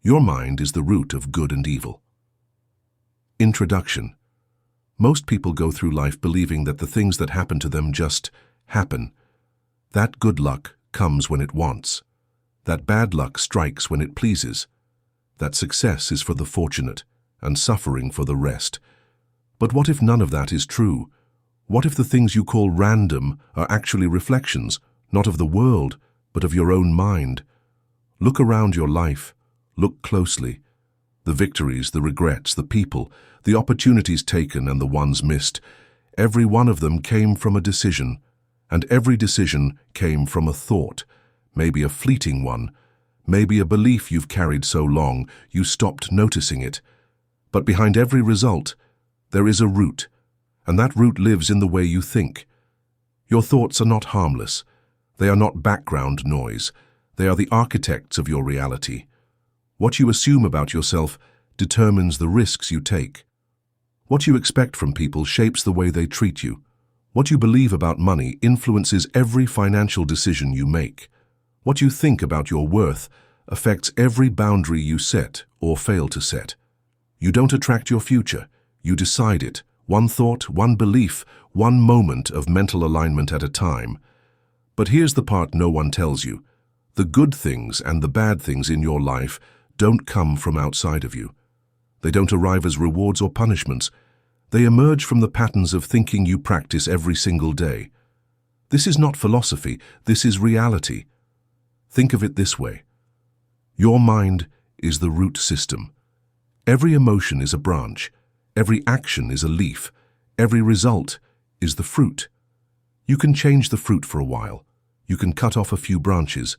Your mind is the root of good and evil. Introduction. Most people go through life believing that the things that happen to them just happen. That good luck comes when it wants. That bad luck strikes when it pleases. That success is for the fortunate and suffering for the rest. But what if none of that is true? What if the things you call random are actually reflections, not of the world, but of your own mind? Look around your life. Look closely. The victories, the regrets, the people, the opportunities taken and the ones missed, every one of them came from a decision, and every decision came from a thought, maybe a fleeting one, maybe a belief you've carried so long you stopped noticing it. But behind every result, there is a root, and that root lives in the way you think. Your thoughts are not harmless. They are not background noise. They are the architects of your reality. What you assume about yourself determines the risks you take. What you expect from people shapes the way they treat you. What you believe about money influences every financial decision you make. What you think about your worth affects every boundary you set or fail to set. You don't attract your future. You decide it. One thought, one belief, one moment of mental alignment at a time. But here's the part no one tells you. The good things and the bad things in your life don't come from outside of you. They don't arrive as rewards or punishments. They emerge from the patterns of thinking you practice every single day. This is not philosophy, this is reality. Think of it this way. Your mind is the root system. Every emotion is a branch. Every action is a leaf. Every result is the fruit. You can change the fruit for a while. You can cut off a few branches.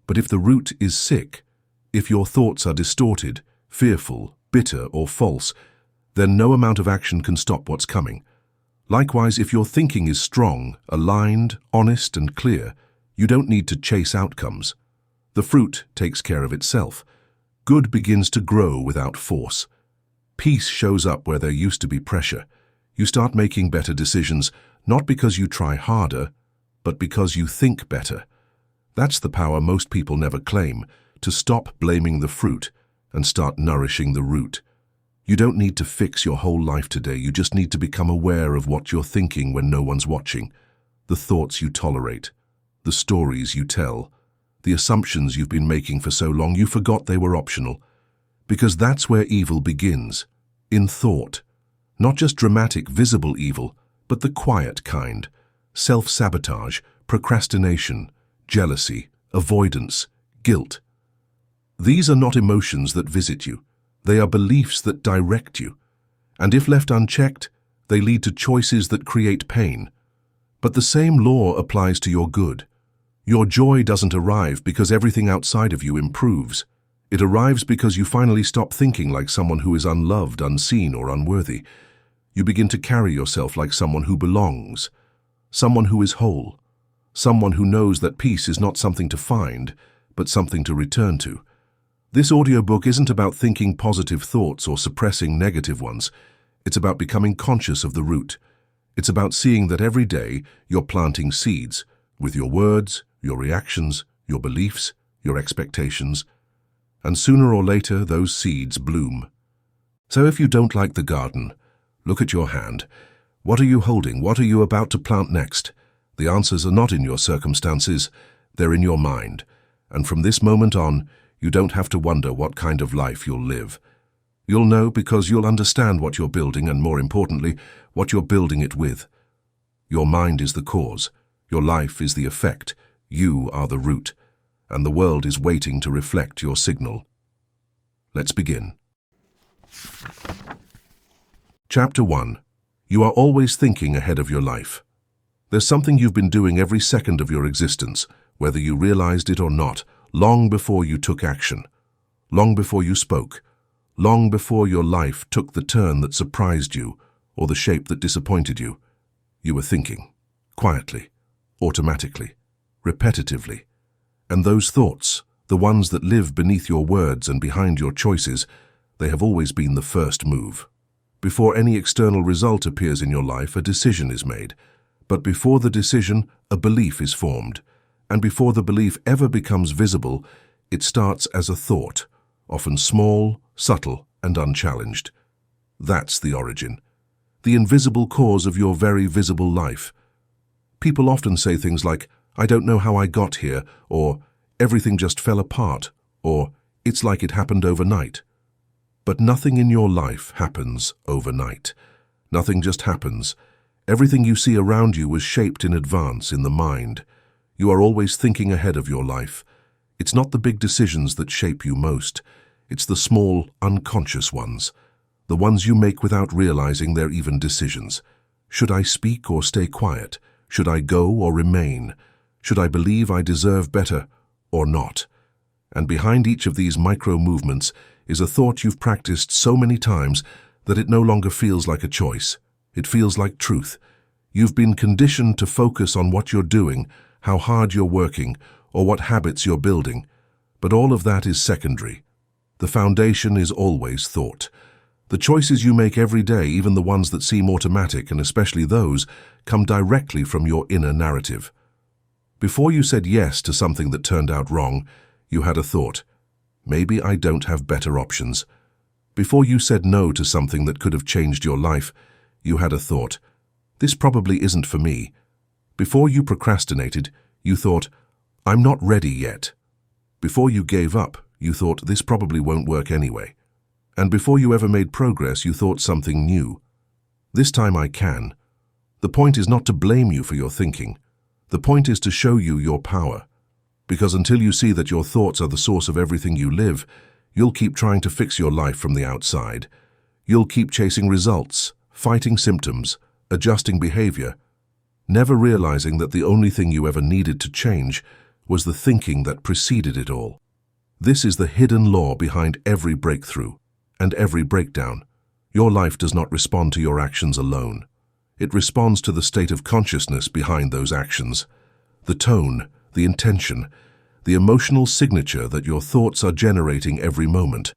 But if the root is sick, if your thoughts are distorted, fearful, bitter, or false, then no amount of action can stop what's coming. Likewise, if your thinking is strong, aligned, honest, and clear, you don't need to chase outcomes. The fruit takes care of itself. Good begins to grow without force. Peace shows up where there used to be pressure. You start making better decisions, not because you try harder, but because you think better. That's the power most people never claim, to stop blaming the fruit and start nourishing the root. You don't need to fix your whole life today, you just need to become aware of what you're thinking when no one's watching, the thoughts you tolerate, the stories you tell, the assumptions you've been making for so long you forgot they were optional. Because that's where evil begins, in thought. Not just dramatic, visible evil, but the quiet kind. Self-sabotage, procrastination, jealousy, avoidance, guilt. These are not emotions that visit you. They are beliefs that direct you. And if left unchecked, they lead to choices that create pain. But the same law applies to your good. Your joy doesn't arrive because everything outside of you improves. It arrives because you finally stop thinking like someone who is unloved, unseen, or unworthy. You begin to carry yourself like someone who belongs, someone who is whole, someone who knows that peace is not something to find, but something to return to. This audiobook isn't about thinking positive thoughts or suppressing negative ones. It's about becoming conscious of the root. It's about seeing that every day you're planting seeds with your words, your reactions, your beliefs, your expectations, and sooner or later those seeds bloom. So if you don't like the garden, look at your hand. What are you holding? What are you about to plant next? The answers are not in your circumstances, they're in your mind. And from this moment on, you don't have to wonder what kind of life you'll live. You'll know because you'll understand what you're building and, more importantly, what you're building it with. Your mind is the cause. Your life is the effect. You are the root. And the world is waiting to reflect your signal. Let's begin. Chapter 1. You are always thinking ahead of your life. There's something you've been doing every second of your existence, whether you realized it or not, long before you took action, long before you spoke, long before your life took the turn that surprised you or the shape that disappointed you. You were thinking, quietly, automatically, repetitively. And those thoughts, the ones that live beneath your words and behind your choices, they have always been the first move. Before any external result appears in your life, a decision is made. But before the decision, a belief is formed. And before the belief ever becomes visible, it starts as a thought, often small, subtle, and unchallenged. That's the origin, the invisible cause of your very visible life. People often say things like, "I don't know how I got here," or "everything just fell apart," or "it's like it happened overnight." But nothing in your life happens overnight. Nothing just happens. Everything you see around you was shaped in advance in the mind. You are always thinking ahead of your life. It's not the big decisions that shape you most. It's the small, unconscious ones. The ones you make without realizing they're even decisions. Should I speak or stay quiet? Should I go or remain? Should I believe I deserve better or not? And behind each of these micro-movements is a thought you've practiced so many times that it no longer feels like a choice. It feels like truth. You've been conditioned to focus on what you're doing, how hard you're working, or what habits you're building. But all of that is secondary. The foundation is always thought. The choices you make every day, even the ones that seem automatic, and especially those, come directly from your inner narrative. Before you said yes to something that turned out wrong, you had a thought, "Maybe I don't have better options." Before you said no to something that could have changed your life, you had a thought, "This probably isn't for me." Before you procrastinated, you thought, "I'm not ready yet." Before you gave up, you thought, "This probably won't work anyway." And before you ever made progress, you thought something new. "This time I can." The point is not to blame you for your thinking. The point is to show you your power. Because until you see that your thoughts are the source of everything you live, you'll keep trying to fix your life from the outside. You'll keep chasing results, fighting symptoms, adjusting behavior, never realizing that the only thing you ever needed to change was the thinking that preceded it all. This is the hidden law behind every breakthrough and every breakdown. Your life does not respond to your actions alone. It responds to the state of consciousness behind those actions, the tone, the intention, the emotional signature that your thoughts are generating every moment.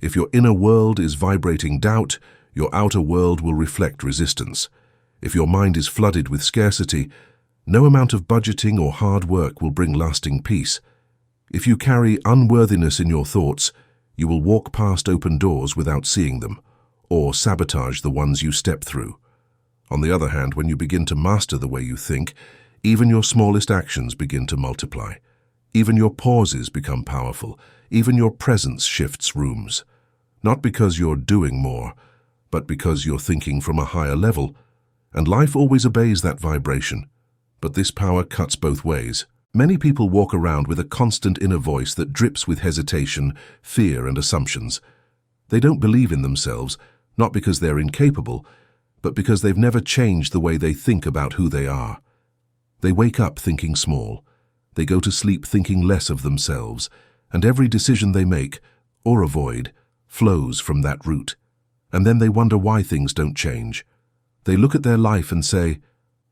If your inner world is vibrating doubt, your outer world will reflect resistance. If your mind is flooded with scarcity, no amount of budgeting or hard work will bring lasting peace. If you carry unworthiness in your thoughts, you will walk past open doors without seeing them, or sabotage the ones you step through. On the other hand, when you begin to master the way you think, even your smallest actions begin to multiply. Even your pauses become powerful. Even your presence shifts rooms. Not because you're doing more, but because you're thinking from a higher level. And life always obeys that vibration. But this power cuts both ways. Many people walk around with a constant inner voice that drips with hesitation, fear, and assumptions. They don't believe in themselves, not because they're incapable, but because they've never changed the way they think about who they are. They wake up thinking small. They go to sleep thinking less of themselves, and every decision they make, or avoid, flows from that root. And then they wonder why things don't change. They look at their life and say,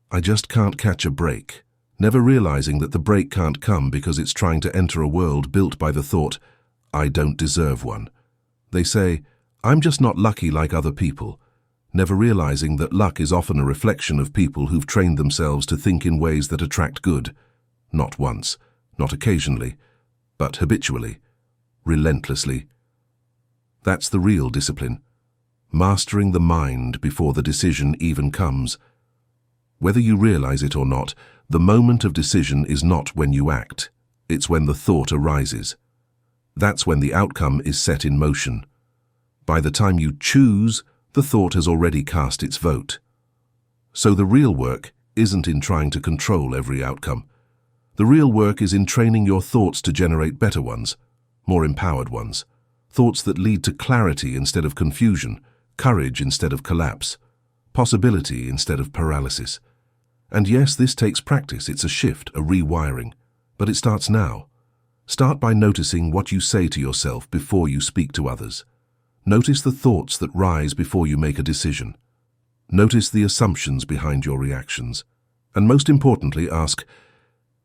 "I just can't catch a break," never realizing that the break can't come because it's trying to enter a world built by the thought, "I don't deserve one." They say, "I'm just not lucky like other people," never realizing that luck is often a reflection of people who've trained themselves to think in ways that attract good. Not once, not occasionally, but habitually, relentlessly. That's the real discipline. Mastering the mind before the decision even comes. Whether you realize it or not, the moment of decision is not when you act. It's when the thought arises. That's when the outcome is set in motion. By the time you choose, the thought has already cast its vote. So the real work isn't in trying to control every outcome. The real work is in training your thoughts to generate better ones, more empowered ones. Thoughts that lead to clarity instead of confusion, courage instead of collapse, possibility instead of paralysis. And yes, this takes practice. It's a shift, a rewiring. But it starts now. Start by noticing what you say to yourself before you speak to others. Notice the thoughts that rise before you make a decision. Notice the assumptions behind your reactions. And most importantly, ask,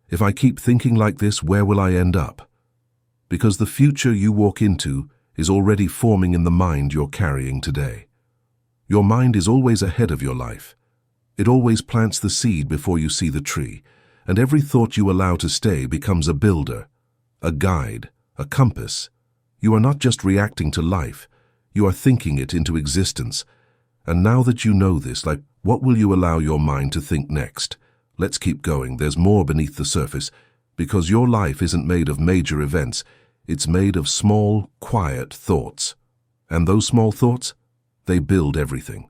if I keep thinking like this, where will I end up? Because the future you walk into is already forming in the mind you're carrying today. Your mind is always ahead of your life. It always plants the seed before you see the tree, and every thought you allow to stay becomes a builder, a guide, a compass. You are not just reacting to life, you are thinking it into existence. And now that you know this, what will you allow your mind to think next? Let's keep going, there's more beneath the surface, because your life isn't made of major events, it's made of small, quiet thoughts. And those small thoughts, they build everything.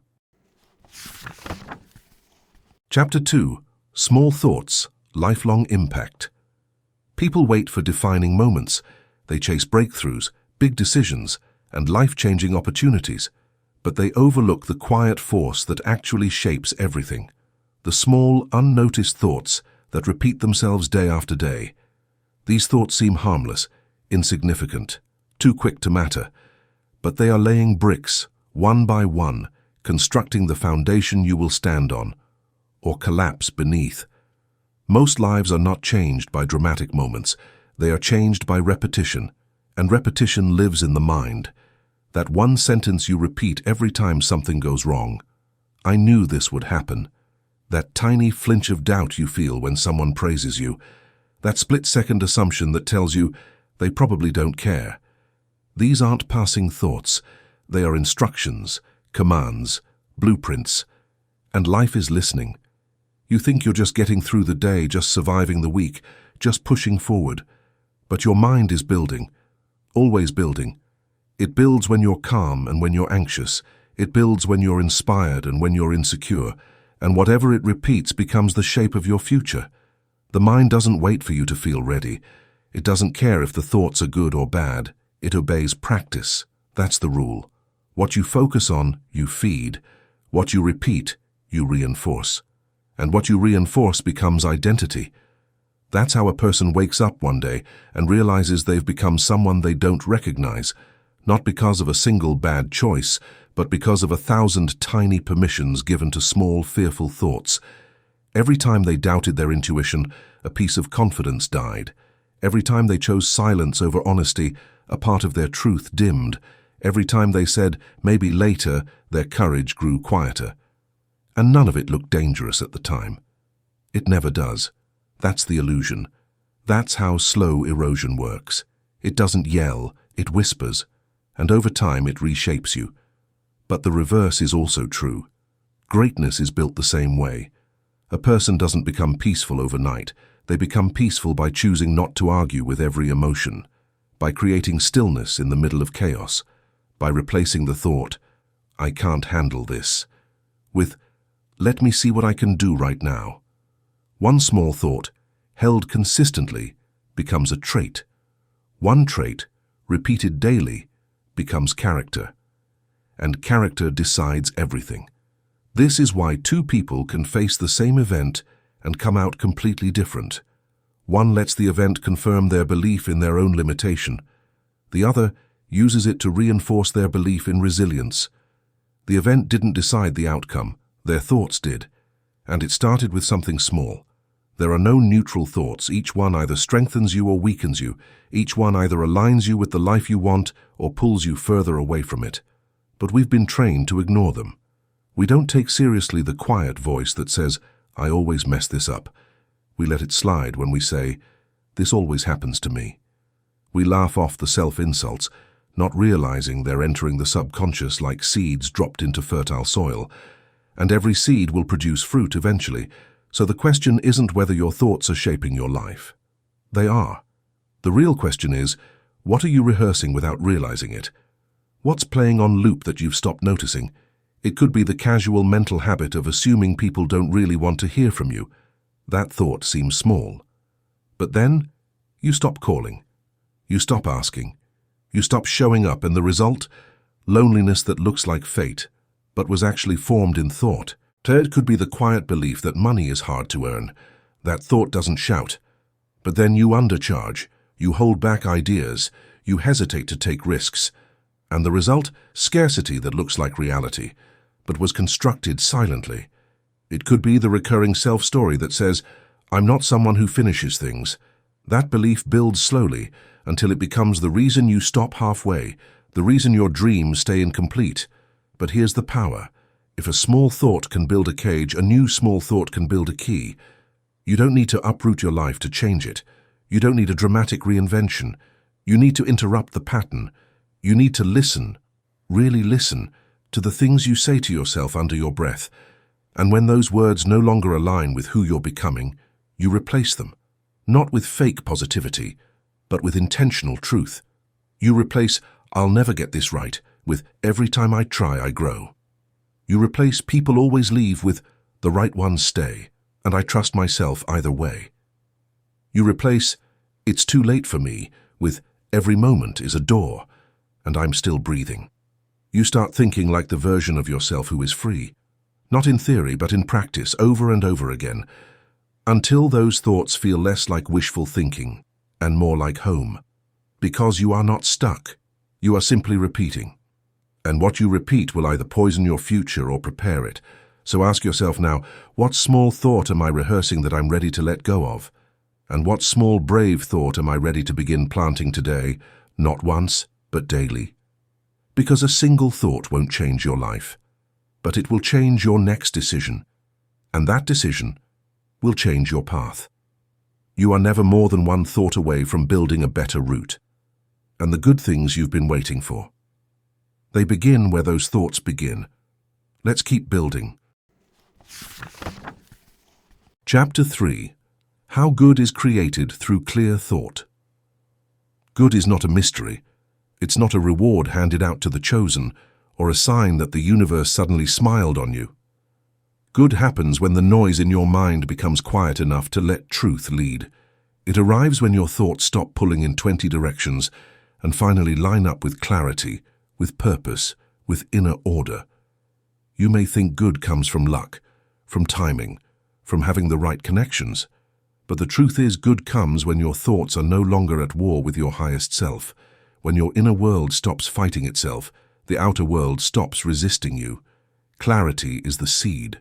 Chapter 2. Small Thoughts, Lifelong Impact. People wait for defining moments. They chase breakthroughs, big decisions, and life-changing opportunities. But they overlook the quiet force that actually shapes everything. The small, unnoticed thoughts that repeat themselves day after day. These thoughts seem harmless, insignificant, too quick to matter. But they are laying bricks, one by one, constructing the foundation you will stand on, or collapse beneath. Most lives are not changed by dramatic moments. They are changed by repetition, and repetition lives in the mind. That one sentence you repeat every time something goes wrong. I knew this would happen. That tiny flinch of doubt you feel when someone praises you. That split-second assumption that tells you they probably don't care. These aren't passing thoughts. They are instructions, commands, blueprints. And life is listening. You think you're just getting through the day, just surviving the week, just pushing forward. But your mind is building, always building. It builds when you're calm and when you're anxious. It builds when you're inspired and when you're insecure. And whatever it repeats becomes the shape of your future. The mind doesn't wait for you to feel ready. It doesn't care if the thoughts are good or bad. It obeys practice. That's the rule. What you focus on, you feed. What you repeat, you reinforce. And what you reinforce becomes identity. That's how a person wakes up one day and realizes they've become someone they don't recognize, not because of a single bad choice, but because of 1,000 tiny permissions given to small, fearful thoughts. Every time they doubted their intuition, a piece of confidence died. Every time they chose silence over honesty, a part of their truth dimmed. Every time they said, maybe later, their courage grew quieter. And none of it looked dangerous at the time. It never does. That's the illusion. That's how slow erosion works. It doesn't yell, it whispers, and over time it reshapes you. But the reverse is also true. Greatness is built the same way. A person doesn't become peaceful overnight. They become peaceful by choosing not to argue with every emotion, by creating stillness in the middle of chaos, by replacing the thought, I can't handle this, with, let me see what I can do right now. One small thought, held consistently, becomes a trait. One trait, repeated daily, becomes character. And character decides everything. This is why two people can face the same event and come out completely different. One lets the event confirm their belief in their own limitation. The other uses it to reinforce their belief in resilience. The event didn't decide the outcome, their thoughts did. And it started with something small. There are no neutral thoughts. Each one either strengthens you or weakens you. Each one either aligns you with the life you want or pulls you further away from it. But we've been trained to ignore them. We don't take seriously the quiet voice that says, I always mess this up. We let it slide when we say, this always happens to me. We laugh off the self-insults, not realizing they're entering the subconscious like seeds dropped into fertile soil. And every seed will produce fruit eventually. So the question isn't whether your thoughts are shaping your life. They are. The real question is, what are you rehearsing without realizing it? What's playing on loop that you've stopped noticing? It could be the casual mental habit of assuming people don't really want to hear from you. That thought seems small. But then, you stop calling. You stop asking. You stop showing up, and the result? Loneliness that looks like fate, but was actually formed in thought. It could be the quiet belief that money is hard to earn. That thought doesn't shout. But then you undercharge. You hold back ideas. You hesitate to take risks. And the result? Scarcity that looks like reality, but was constructed silently. It could be the recurring self-story that says, I'm not someone who finishes things. That belief builds slowly until it becomes the reason you stop halfway, the reason your dreams stay incomplete. But here's the power. If a small thought can build a cage, a new small thought can build a key. You don't need to uproot your life to change it. You don't need a dramatic reinvention. You need to interrupt the pattern. You need to listen, really listen, to the things you say to yourself under your breath. And when those words no longer align with who you're becoming, you replace them, not with fake positivity, but with intentional truth. You replace, "I'll never get this right," with, "Every time I try, I grow." You replace, "People always leave," with, "The right ones stay, and I trust myself either way." You replace, "It's too late for me," with, "Every moment is a door, and I'm still breathing." You start thinking like the version of yourself who is free, not in theory but in practice, over and over again, until those thoughts feel less like wishful thinking and more like home. Because you are not stuck, you are simply repeating. And what you repeat will either poison your future or prepare it. So ask yourself now, what small thought am I rehearsing that I'm ready to let go of? And what small brave thought am I ready to begin planting today, not once, but daily? Because a single thought won't change your life, but it will change your next decision, and that decision will change your path. You are never more than one thought away from building a better route, and the good things you've been waiting for. They begin where those thoughts begin. Let's keep building. Chapter 3. How good is created through clear thought. Good is not a mystery. It's not a reward handed out to the chosen, or a sign that the universe suddenly smiled on you. Good happens when the noise in your mind becomes quiet enough to let truth lead. It arrives when your thoughts stop pulling in 20 directions and finally line up with clarity, with purpose, with inner order. You may think good comes from luck, from timing, from having the right connections, but the truth is good comes when your thoughts are no longer at war with your highest self, when your inner world stops fighting itself, the outer world stops resisting you. Clarity is the seed,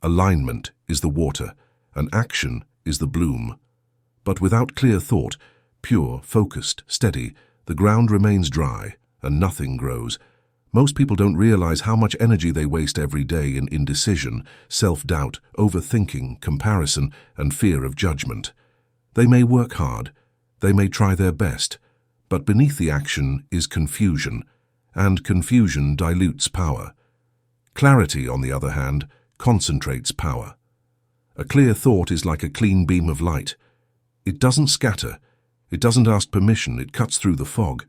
alignment is the water, and action is the bloom. But without clear thought, pure, focused, steady, the ground remains dry and nothing grows. Most people don't realize how much energy they waste every day in indecision, self-doubt, overthinking, comparison, and fear of judgment. They may work hard, they may try their best, but beneath the action is confusion, and confusion dilutes power. Clarity, on the other hand, concentrates power. A clear thought is like a clean beam of light. It doesn't scatter, it doesn't ask permission, it cuts through the fog.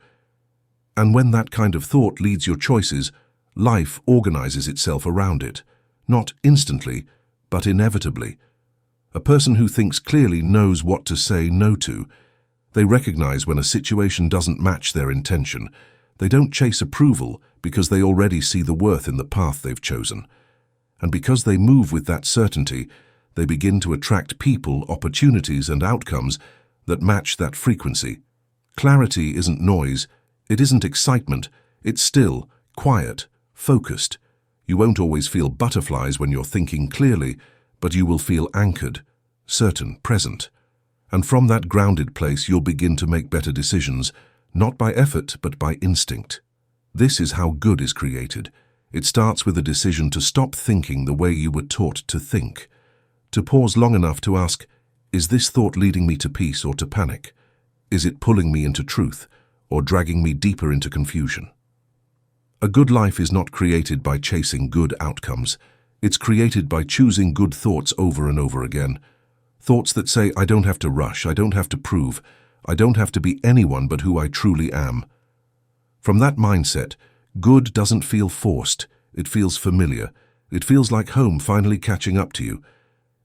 And when that kind of thought leads your choices, life organizes itself around it, not instantly, but inevitably. A person who thinks clearly knows what to say no to. They recognize when a situation doesn't match their intention. They don't chase approval because they already see the worth in the path they've chosen. And because they move with that certainty, they begin to attract people, opportunities, and outcomes that match that frequency. Clarity isn't noise. It isn't excitement, it's still, quiet, focused. You won't always feel butterflies when you're thinking clearly, but you will feel anchored, certain, present. And from that grounded place you'll begin to make better decisions, not by effort but by instinct. This is how good is created. It starts with a decision to stop thinking the way you were taught to think. To pause long enough to ask, is this thought leading me to peace or to panic? Is it pulling me into truth, or dragging me deeper into confusion? A good life is not created by chasing good outcomes. It's created by choosing good thoughts over and over again. Thoughts that say, I don't have to rush, I don't have to prove, I don't have to be anyone but who I truly am. From that mindset, good doesn't feel forced, it feels familiar. It feels like home finally catching up to you.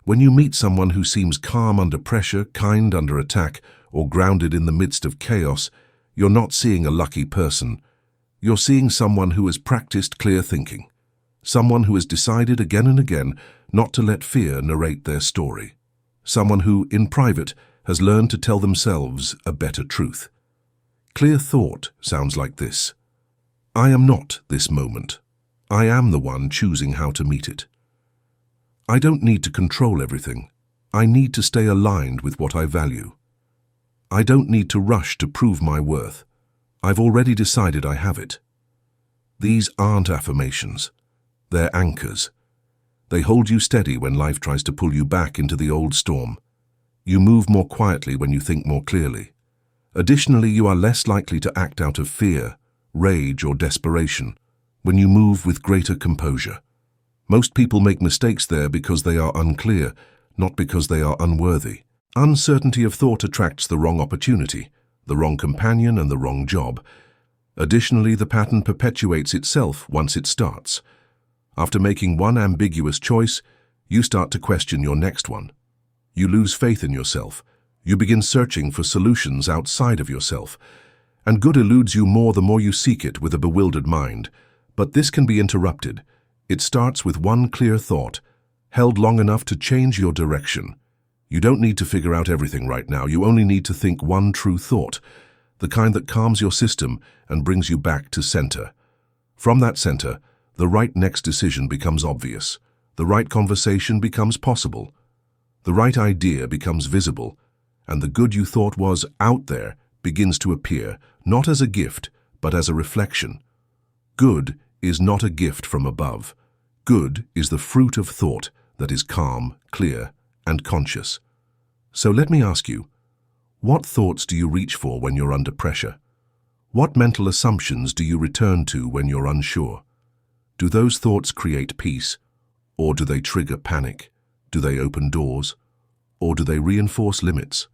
When you meet someone who seems calm under pressure, kind under attack, or grounded in the midst of chaos, you're not seeing a lucky person. You're seeing someone who has practiced clear thinking. Someone who has decided again and again not to let fear narrate their story. Someone who, in private, has learned to tell themselves a better truth. Clear thought sounds like this. I am not this moment. I am the one choosing how to meet it. I don't need to control everything. I need to stay aligned with what I value. I don't need to rush to prove my worth. I've already decided I have it. These aren't affirmations. They're anchors. They hold you steady when life tries to pull you back into the old storm. You move more quietly when you think more clearly. Additionally, you are less likely to act out of fear, rage, or desperation when you move with greater composure. Most people make mistakes there because they are unclear, not because they are unworthy. Uncertainty of thought attracts the wrong opportunity, the wrong companion, and the wrong job. Additionally, the pattern perpetuates itself once it starts. After making one ambiguous choice, you start to question your next one. You lose faith in yourself. You begin searching for solutions outside of yourself. And good eludes you more the more you seek it with a bewildered mind. But this can be interrupted. It starts with one clear thought, held long enough to change your direction. You don't need to figure out everything right now. You only need to think one true thought, the kind that calms your system and brings you back to center. From that center, the right next decision becomes obvious. The right conversation becomes possible. The right idea becomes visible. And the good you thought was out there begins to appear, not as a gift, but as a reflection. Good is not a gift from above. Good is the fruit of thought that is calm, clear, and conscious. So let me ask you, what thoughts do you reach for when you're under pressure? What mental assumptions do you return to when you're unsure? Do those thoughts create peace, or do they trigger panic? Do they open doors, or do they reinforce limits?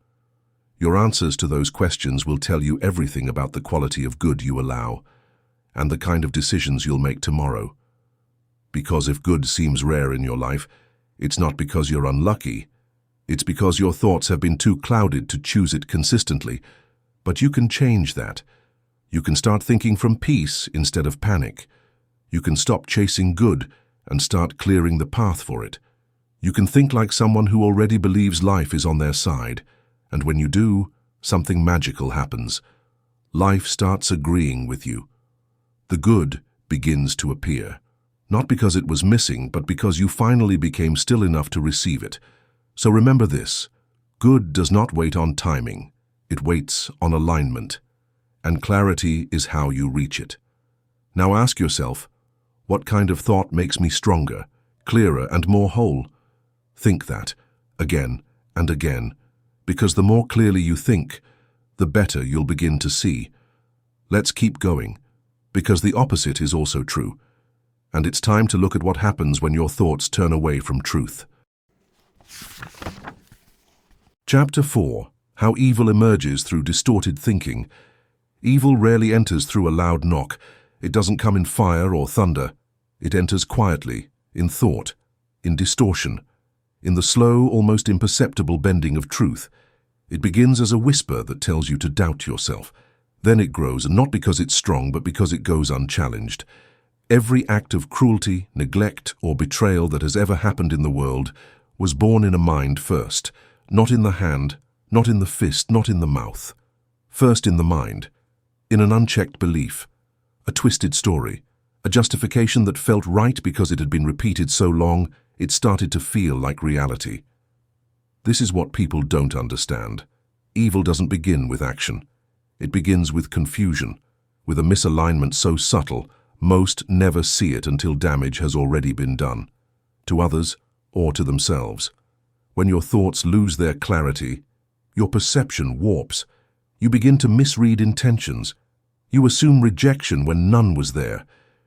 Your answers to those questions will tell you everything about the quality of good you allow and the kind of decisions you'll make tomorrow. Because if good seems rare in your life, it's not because you're unlucky. It's because your thoughts have been too clouded to choose it consistently. But you can change that. You can start thinking from peace instead of panic. You can stop chasing good and start clearing the path for it. You can think like someone who already believes life is on their side. And when you do, something magical happens. Life starts agreeing with you. The good begins to appear. Not because it was missing, but because you finally became still enough to receive it. So remember this, good does not wait on timing. It waits on alignment. And clarity is how you reach it. Now ask yourself, what kind of thought makes me stronger, clearer, and more whole? Think that, again and again, because the more clearly you think, the better you'll begin to see. Let's keep going, because the opposite is also true. And it's time to look at what happens when your thoughts turn away from truth. Chapter 4. How evil emerges through distorted thinking. Evil rarely enters through a loud knock. It doesn't come in fire or thunder. It enters quietly, in thought, in distortion, in the slow, almost imperceptible bending of truth. It begins as a whisper that tells you to doubt yourself. Then it grows, and not because it's strong, but because it goes unchallenged. Every act of cruelty, neglect, or betrayal that has ever happened in the world was born in a mind first, not in the hand, not in the fist, not in the mouth. First in the mind, in an unchecked belief, a twisted story, a justification that felt right because it had been repeated so long, it started to feel like reality. This is what people don't understand. Evil doesn't begin with action. It begins with confusion, with a misalignment so subtle, most never see it until damage has already been done, to others or to themselves. When your thoughts lose their clarity, your perception warps. You begin to misread intentions. You assume rejection when none was there.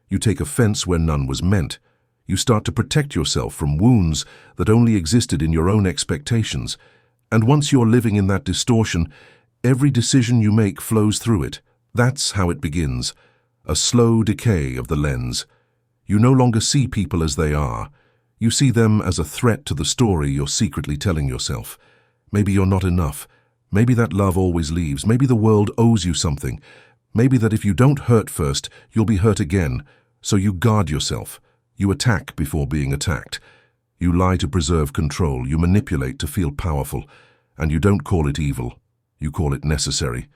You take offense where none was meant. You start to protect yourself from wounds that only existed in your own expectations. And once you're living in that distortion, every decision you make flows through it. That's how it begins. A slow decay of the lens. You no longer see people as they are. You see them as a threat to the story you're secretly telling yourself. Maybe you're not enough. Maybe that love always leaves. Maybe the world owes you something. Maybe that if you don't hurt first, you'll be hurt again. So you guard yourself. You attack before being attacked. You lie to preserve control. You manipulate to feel powerful. And you don't call it evil. You call it necessary.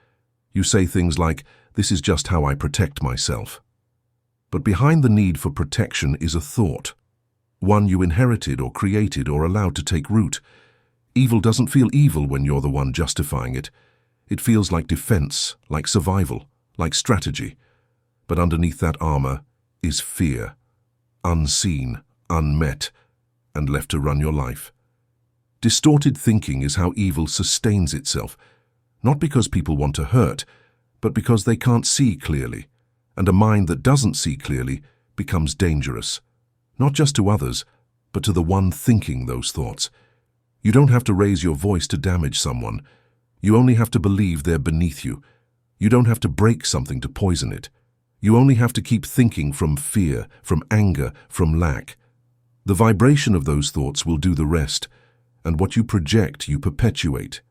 You say things like, "This is just how I protect myself." But behind the need for protection is a thought. One you inherited or created or allowed to take root. Evil doesn't feel evil when you're the one justifying it. It feels like defense, like survival, like strategy. But underneath that armor is fear, unseen, unmet, and left to run your life. Distorted thinking is how evil sustains itself, Not because people want to hurt, but because they can't see clearly. And a mind that doesn't see clearly becomes dangerous. Not just to others, but to the one thinking those thoughts. You don't have to raise your voice to damage someone. You only have to believe they're beneath you. You don't have to break something to poison it. You only have to keep thinking from fear, from anger, from lack. The vibration of those thoughts will do the rest, and what you project, you perpetuate.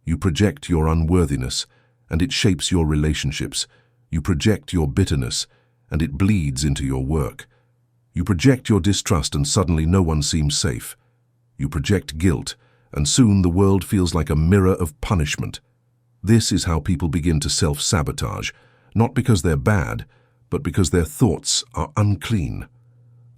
You project your unworthiness, and it shapes your relationships. You project your bitterness, and it bleeds into your work. You project your distrust, and suddenly no one seems safe. You project guilt, and soon the world feels like a mirror of punishment. This is how people begin to self-sabotage, not because they're bad, but because their thoughts are unclean.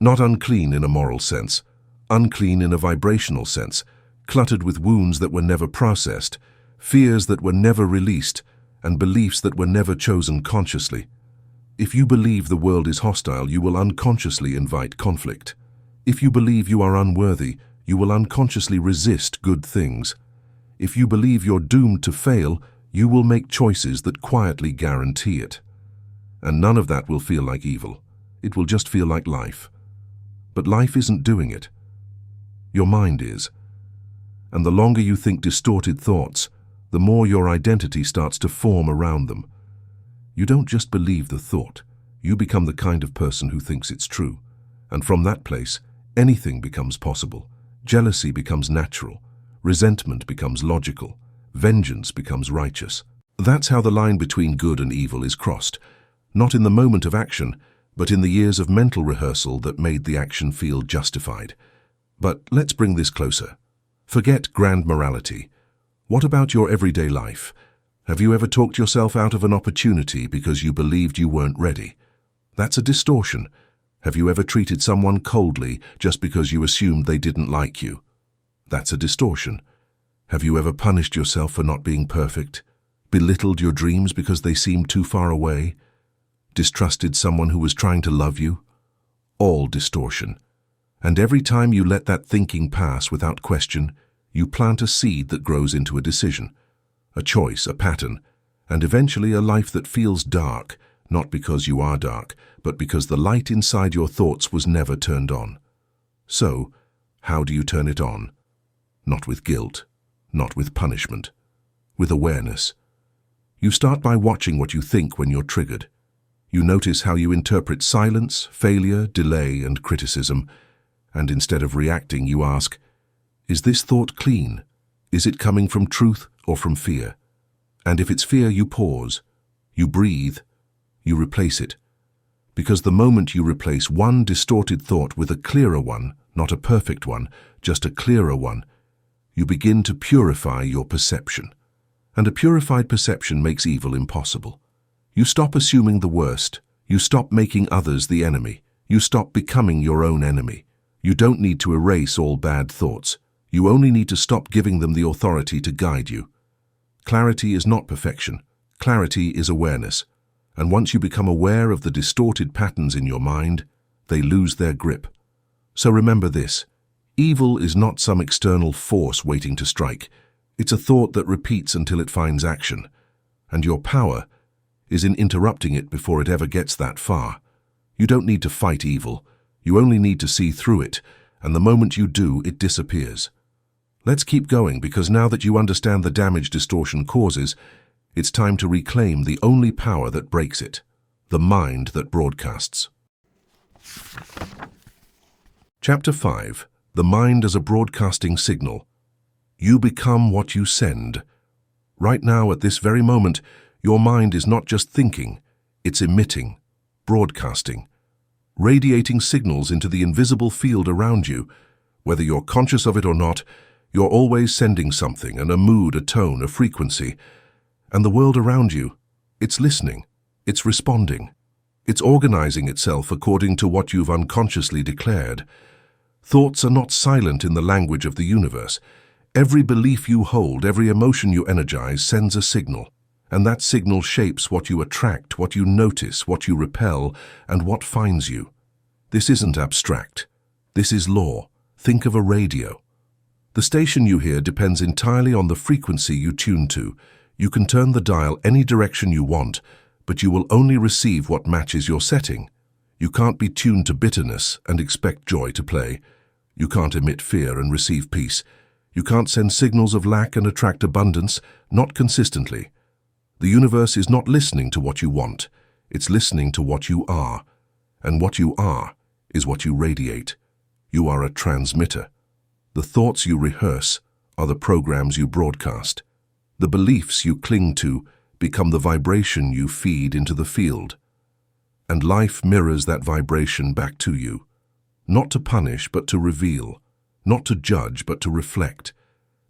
Not unclean in a moral sense, unclean in a vibrational sense, cluttered with wounds that were never processed, fears that were never released, and beliefs that were never chosen consciously. If you believe the world is hostile, you will unconsciously invite conflict. If you believe you are unworthy, you will unconsciously resist good things. If you believe you're doomed to fail, you will make choices that quietly guarantee it. And none of that will feel like evil. It will just feel like life. But life isn't doing it. Your mind is. And the longer you think distorted thoughts, the more your identity starts to form around them. You don't just believe the thought. You become the kind of person who thinks it's true. And from that place, anything becomes possible. Jealousy becomes natural. Resentment becomes logical. Vengeance becomes righteous. That's how the line between good and evil is crossed. Not in the moment of action, but in the years of mental rehearsal that made the action feel justified. But let's bring this closer. Forget grand morality. What about your everyday life? Have you ever talked yourself out of an opportunity because you believed you weren't ready? That's a distortion. Have you ever treated someone coldly just because you assumed they didn't like you? That's a distortion. Have you ever punished yourself for not being perfect? Belittled your dreams because they seemed too far away? Distrusted someone who was trying to love you? All distortion. And every time you let that thinking pass without question, you plant a seed that grows into a decision, a choice, a pattern, and eventually a life that feels dark, not because you are dark, but because the light inside your thoughts was never turned on. So, how do you turn it on? Not with guilt, not with punishment, with awareness. You start by watching what you think when you're triggered. You notice how you interpret silence, failure, delay, and criticism, and instead of reacting, you ask, is this thought clean? Is it coming from truth or from fear? And if it's fear, you pause, you breathe, you replace it. Because the moment you replace one distorted thought with a clearer one, not a perfect one, just a clearer one, you begin to purify your perception. And a purified perception makes evil impossible. You stop assuming the worst. You stop making others the enemy. You stop becoming your own enemy. You don't need to erase all bad thoughts. You only need to stop giving them the authority to guide you. Clarity is not perfection. Clarity is awareness. And once you become aware of the distorted patterns in your mind, they lose their grip. So remember this. Evil is not some external force waiting to strike. It's a thought that repeats until it finds action. And your power is in interrupting it before it ever gets that far. You don't need to fight evil. You only need to see through it, and the moment you do, it disappears. Let's keep going, because now that you understand the damage distortion causes, it's time to reclaim the only power that breaks it, the mind that broadcasts. Chapter 5. The Mind as a Broadcasting Signal. You become what you send. Right now, at this very moment, your mind is not just thinking, it's emitting, broadcasting, radiating signals into the invisible field around you. Whether you're conscious of it or not, you're always sending something, a mood, a tone, a frequency. And the world around you, it's listening, it's responding, it's organizing itself according to what you've unconsciously declared. Thoughts are not silent in the language of the universe. Every belief you hold, every emotion you energize sends a signal. And that signal shapes what you attract, what you notice, what you repel, and what finds you. This isn't abstract. This is law. Think of a radio. The station you hear depends entirely on the frequency you tune to. You can turn the dial any direction you want, but you will only receive what matches your setting. You can't be tuned to bitterness and expect joy to play. You can't emit fear and receive peace. You can't send signals of lack and attract abundance, not consistently. The universe is not listening to what you want. It's listening to what you are. And what you are is what you radiate. You are a transmitter. The thoughts you rehearse are the programs you broadcast. The beliefs you cling to become the vibration you feed into the field. And life mirrors that vibration back to you. Not to punish, but to reveal. Not to judge, but to reflect.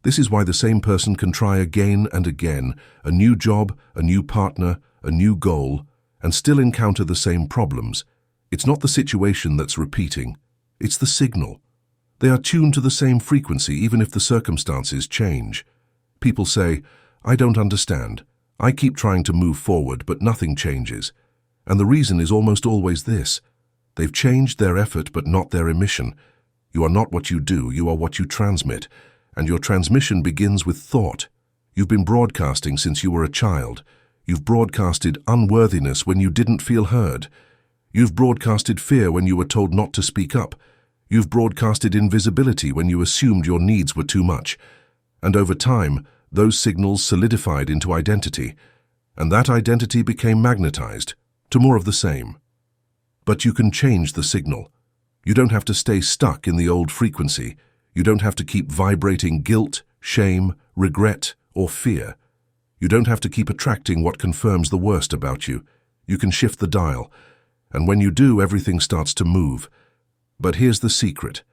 This is why the same person can try again and again, a new job, a new partner, a new goal, and still encounter the same problems. It's not the situation that's repeating. It's the signal. They are tuned to the same frequency even if the circumstances change. People say, "I don't understand. I keep trying to move forward, but nothing changes." And the reason is almost always this. They've changed their effort but not their emission. You are not what you do, you are what you transmit. And your transmission begins with thought. You've been broadcasting since you were a child. You've broadcasted unworthiness when you didn't feel heard. You've broadcasted fear when you were told not to speak up. You've broadcasted invisibility when you assumed your needs were too much. And over time, those signals solidified into identity. And that identity became magnetized to more of the same. But you can change the signal. You don't have to stay stuck in the old frequency. You don't have to keep vibrating guilt, shame, regret, or fear. You don't have to keep attracting what confirms the worst about you. You can shift the dial. And when you do, everything starts to move. But here's the secret.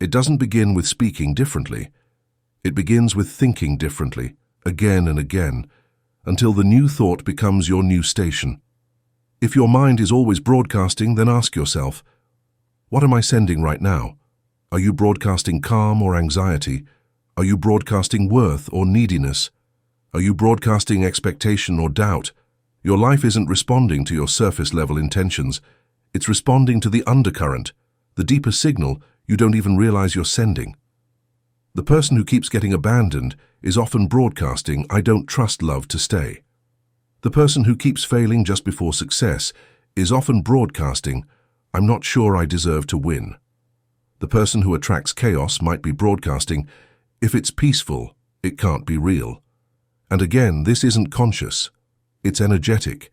It doesn't begin with speaking differently. It begins with thinking differently, again and again, until the new thought becomes your new station. If your mind is always broadcasting, then ask yourself, what am I sending right now? Are you broadcasting calm or anxiety? Are you broadcasting worth or neediness? Are you broadcasting expectation or doubt? Your life isn't responding to your surface-level intentions. It's responding to the undercurrent, the deeper signal you don't even realize you're sending. The person who keeps getting abandoned is often broadcasting, "I don't trust love to stay." The person who keeps failing just before success is often broadcasting, "I'm not sure I deserve to win." The person who attracts chaos might be broadcasting, "If it's peaceful, it can't be real." And again, this isn't conscious. It's energetic.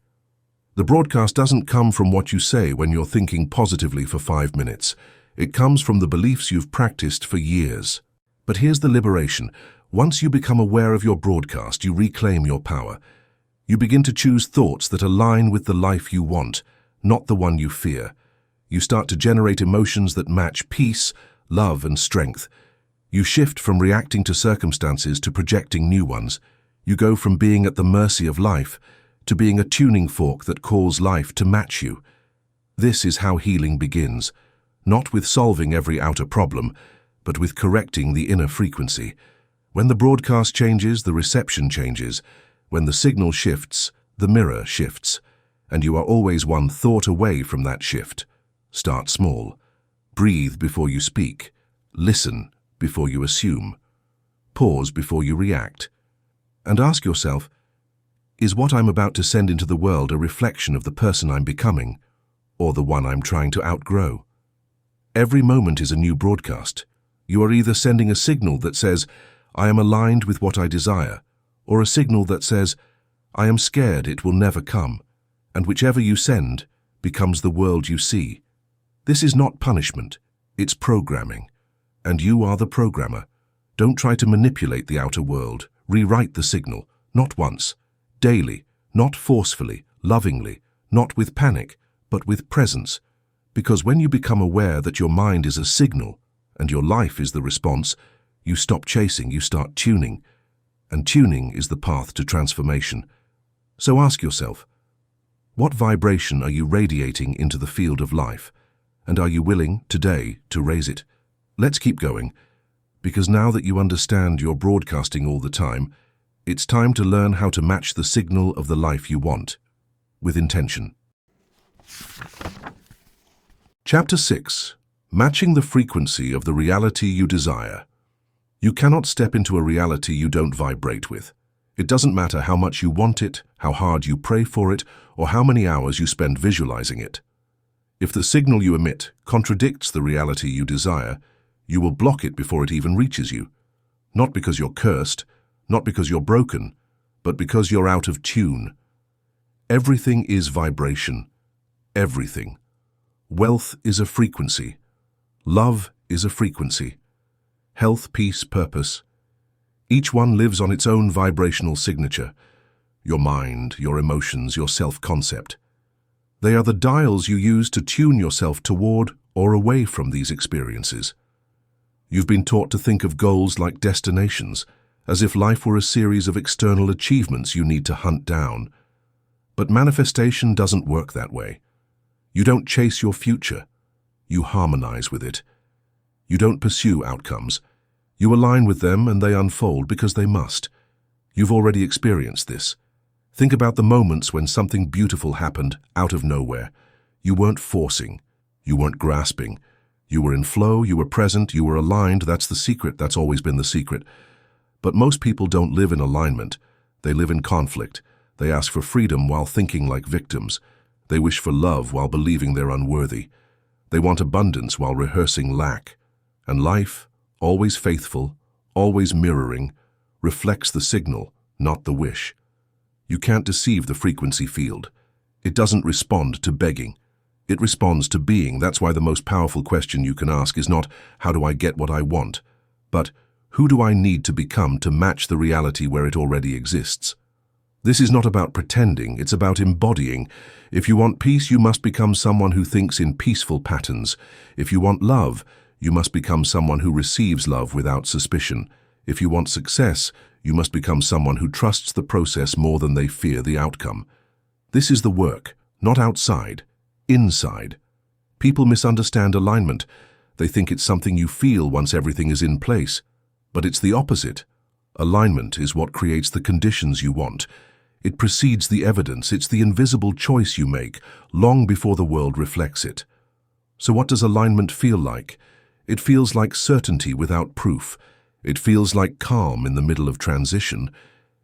The broadcast doesn't come from what you say when you're thinking positively for 5 minutes. It comes from the beliefs you've practiced for years. But here's the liberation. Once you become aware of your broadcast, you reclaim your power. You begin to choose thoughts that align with the life you want, not the one you fear. You start to generate emotions that match peace, love, and strength. You shift from reacting to circumstances to projecting new ones. You go from being at the mercy of life to being a tuning fork that calls life to match you. This is how healing begins, not with solving every outer problem, but with correcting the inner frequency. When the broadcast changes, the reception changes. When the signal shifts, the mirror shifts. And you are always one thought away from that shift. Start small. Breathe before you speak. Listen before you assume. Pause before you react. And ask yourself, is what I'm about to send into the world a reflection of the person I'm becoming, or the one I'm trying to outgrow? Every moment is a new broadcast. You are either sending a signal that says, "I am aligned with what I desire," or a signal that says, "I am scared it will never come," and whichever you send becomes the world you see. This is not punishment, it's programming. And you are the programmer. Don't try to manipulate the outer world. Rewrite the signal, not once, daily, not forcefully, lovingly, not with panic, but with presence. Because when you become aware that your mind is a signal and your life is the response, you stop chasing, you start tuning. And tuning is the path to transformation. So ask yourself, what vibration are you radiating into the field of life? And are you willing, today, to raise it? Let's keep going, because now that you understand you're broadcasting all the time, it's time to learn how to match the signal of the life you want, with intention. Chapter 6. Matching the frequency of the reality you desire. You cannot step into a reality you don't vibrate with. It doesn't matter how much you want it, how hard you pray for it, or how many hours you spend visualizing it. If the signal you emit contradicts the reality you desire, you will block it before it even reaches you. Not because you're cursed, not because you're broken, but because you're out of tune. Everything is vibration. Everything. Wealth is a frequency. Love is a frequency. Health, peace, purpose. Each one lives on its own vibrational signature. Your mind, your emotions, your self-concept. They are the dials you use to tune yourself toward or away from these experiences. You've been taught to think of goals like destinations, as if life were a series of external achievements you need to hunt down. But manifestation doesn't work that way. You don't chase your future. You harmonize with it. You don't pursue outcomes. You align with them and they unfold because they must. You've already experienced this. Think about the moments when something beautiful happened out of nowhere. You weren't forcing. You weren't grasping. You were in flow, you were present, you were aligned. That's the secret. That's always been the secret. But most people don't live in alignment. They live in conflict. They ask for freedom while thinking like victims. They wish for love while believing they're unworthy. They want abundance while rehearsing lack. And life, always faithful, always mirroring, reflects the signal, not the wish. You can't deceive the frequency field. It doesn't respond to begging. It responds to being. That's why the most powerful question you can ask is not, how do I get what I want? But, who do I need to become to match the reality where it already exists? This is not about pretending, it's about embodying. If you want peace, you must become someone who thinks in peaceful patterns. If you want love, you must become someone who receives love without suspicion. If you want success, you must become someone who trusts the process more than they fear the outcome. This is the work, not outside, inside. People misunderstand alignment. They think it's something you feel once everything is in place. But it's the opposite. Alignment is what creates the conditions you want. It precedes the evidence. It's the invisible choice you make, long before the world reflects it. So what does alignment feel like? It feels like certainty without proof. It feels like calm in the middle of transition.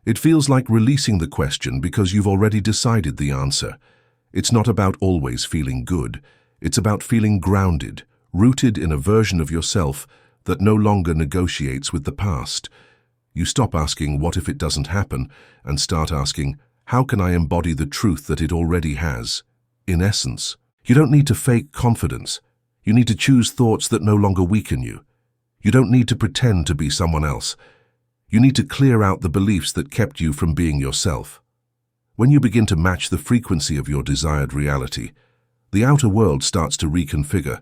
It feels like releasing the question because you've already decided the answer. It's not about always feeling good. It's about feeling grounded, rooted in a version of yourself that no longer negotiates with the past. You stop asking, what if it doesn't happen, and start asking, how can I embody the truth that it already has? In essence, you don't need to fake confidence. You need to choose thoughts that no longer weaken you. You don't need to pretend to be someone else. You need to clear out the beliefs that kept you from being yourself. When you begin to match the frequency of your desired reality, the outer world starts to reconfigure.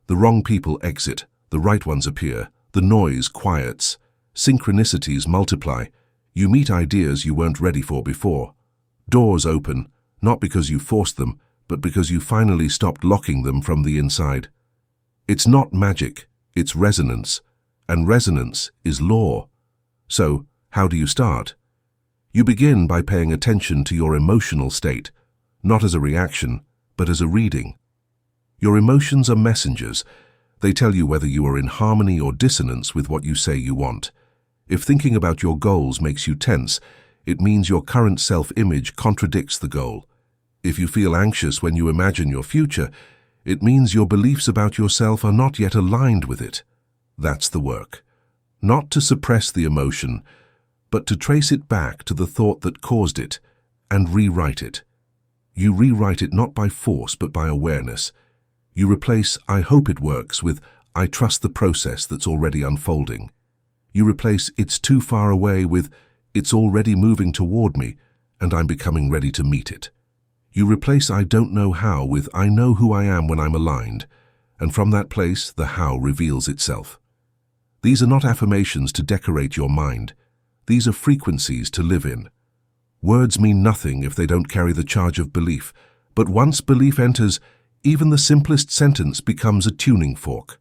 The wrong people exit, the right ones appear, the noise quiets, synchronicities multiply. You meet ideas you weren't ready for before. Doors open, not because you forced them, but because you finally stopped locking them from the inside. It's not magic, it's resonance, and resonance is law. So, how do you start? You begin by paying attention to your emotional state, not as a reaction, but as a reading. Your emotions are messengers. They tell you whether you are in harmony or dissonance with what you say you want. If thinking about your goals makes you tense, it means your current self-image contradicts the goal. If you feel anxious when you imagine your future, it means your beliefs about yourself are not yet aligned with it. That's the work. Not to suppress the emotion, but to trace it back to the thought that caused it and rewrite it. You rewrite it not by force but by awareness. You replace "I hope it works" with "I trust the process that's already unfolding." You replace "it's too far away" with "it's already moving toward me and I'm becoming ready to meet it." You replace "I don't know how" with "I know who I am when I'm aligned," and from that place the how reveals itself. These are not affirmations to decorate your mind. These are frequencies to live in. Words mean nothing if they don't carry the charge of belief, but once belief enters, even the simplest sentence becomes a tuning fork.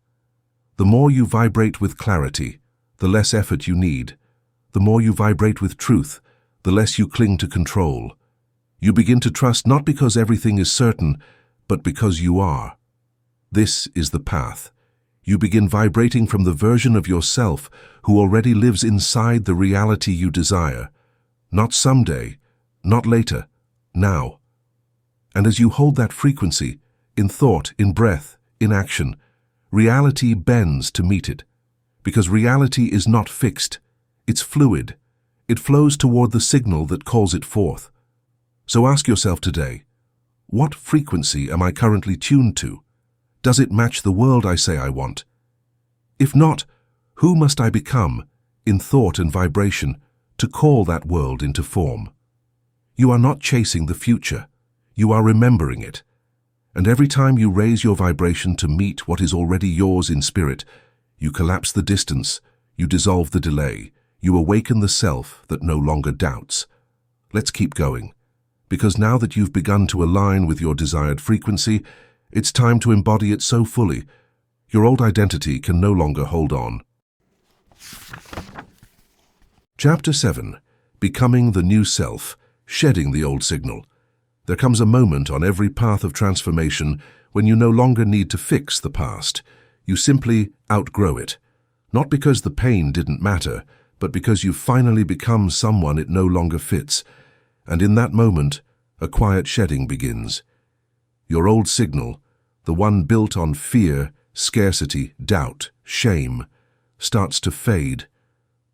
The more you vibrate with clarity, the less effort you need. The more you vibrate with truth, the less you cling to control. You begin to trust not because everything is certain, but because you are. This is the path. You begin vibrating from the version of yourself who already lives inside the reality you desire, Not someday, not later, now. And as you hold that frequency, in thought, in breath, in action, reality bends to meet it. Because reality is not fixed, it's fluid. It flows toward the signal that calls it forth. So ask yourself today, what frequency am I currently tuned to? Does it match the world I say I want? If not, who must I become, in thought and vibration, to call that world into form? You are not chasing the future, you are remembering it. And every time you raise your vibration to meet what is already yours in spirit, you collapse the distance, you dissolve the delay, you awaken the self that no longer doubts. Let's keep going, because now that you've begun to align with your desired frequency, it's time to embody it so fully, your old identity can no longer hold on. Chapter 7. Becoming the new self, shedding the old signal. There comes a moment on every path of transformation when you no longer need to fix the past. You simply outgrow it. Not because the pain didn't matter, but because you've finally become someone it no longer fits. And in that moment, a quiet shedding begins. Your old signal, the one built on fear, scarcity, doubt, shame, starts to fade,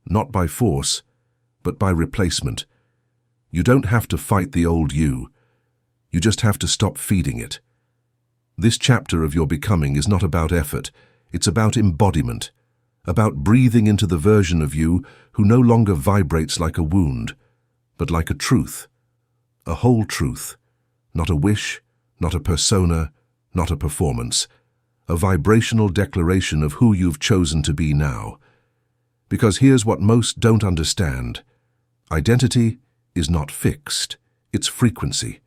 not by force, but by replacement. You don't have to fight the old you. You just have to stop feeding it. This chapter of your becoming is not about effort, it's about embodiment, about breathing into the version of you who no longer vibrates like a wound, but like a truth, a whole truth, not a wish, not a persona, not a performance, a vibrational declaration of who you've chosen to be now. Because here's what most don't understand. Identity is not fixed, it's frequency.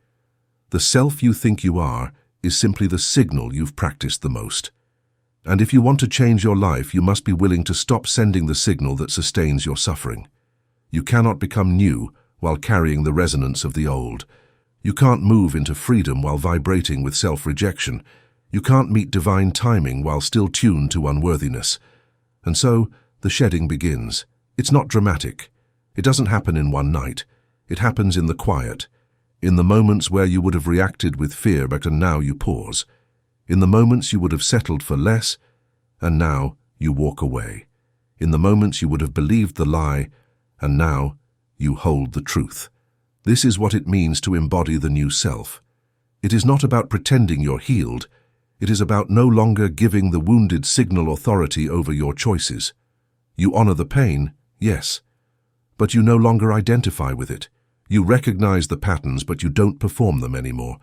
The self you think you are is simply the signal you've practiced the most. And if you want to change your life, you must be willing to stop sending the signal that sustains your suffering. You cannot become new while carrying the resonance of the old. You can't move into freedom while vibrating with self-rejection. You can't meet divine timing while still tuned to unworthiness. And so, the shedding begins. It's not dramatic. It doesn't happen in one night. It happens in the quiet. In the moments where you would have reacted with fear, but now you pause. In the moments you would have settled for less, and now you walk away. In the moments you would have believed the lie, and now you hold the truth. This is what it means to embody the new self. It is not about pretending you're healed. It is about no longer giving the wounded signal authority over your choices. You honor the pain, yes, but you no longer identify with it. You recognize the patterns, but you don't perform them anymore.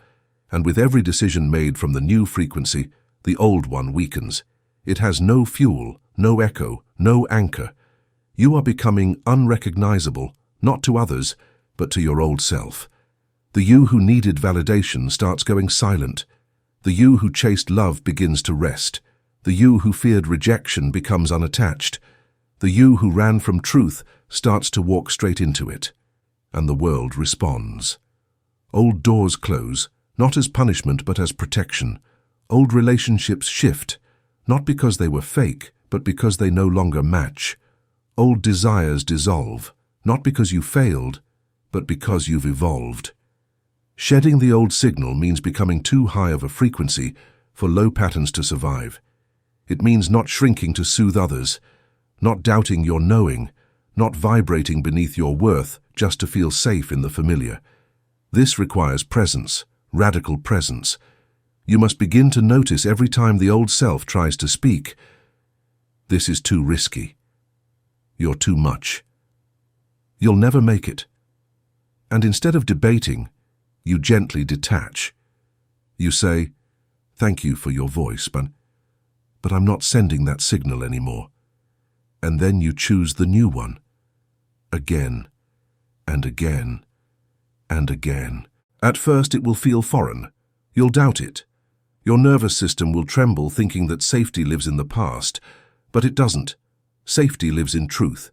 And with every decision made from the new frequency, the old one weakens. It has no fuel, no echo, no anchor. You are becoming unrecognizable, not to others, but to your old self. The you who needed validation starts going silent. The you who chased love begins to rest. The you who feared rejection becomes unattached. The you who ran from truth starts to walk straight into it. And the world responds. Old doors close, not as punishment but as protection. Old relationships shift, not because they were fake, but because they no longer match. Old desires dissolve, not because you failed, but because you've evolved. Shedding the old signal means becoming too high of a frequency for low patterns to survive. It means not shrinking to soothe others, not doubting your knowing, not vibrating beneath your worth just to feel safe in the familiar. This requires presence, radical presence. You must begin to notice every time the old self tries to speak. This is too risky. You're too much. You'll never make it. And instead of debating, you gently detach. You say, "Thank you for your voice, but I'm not sending that signal anymore." And then you choose the new one. Again, and again, and again. At first it will feel foreign. You'll doubt it. Your nervous system will tremble thinking that safety lives in the past, but it doesn't. Safety lives in truth,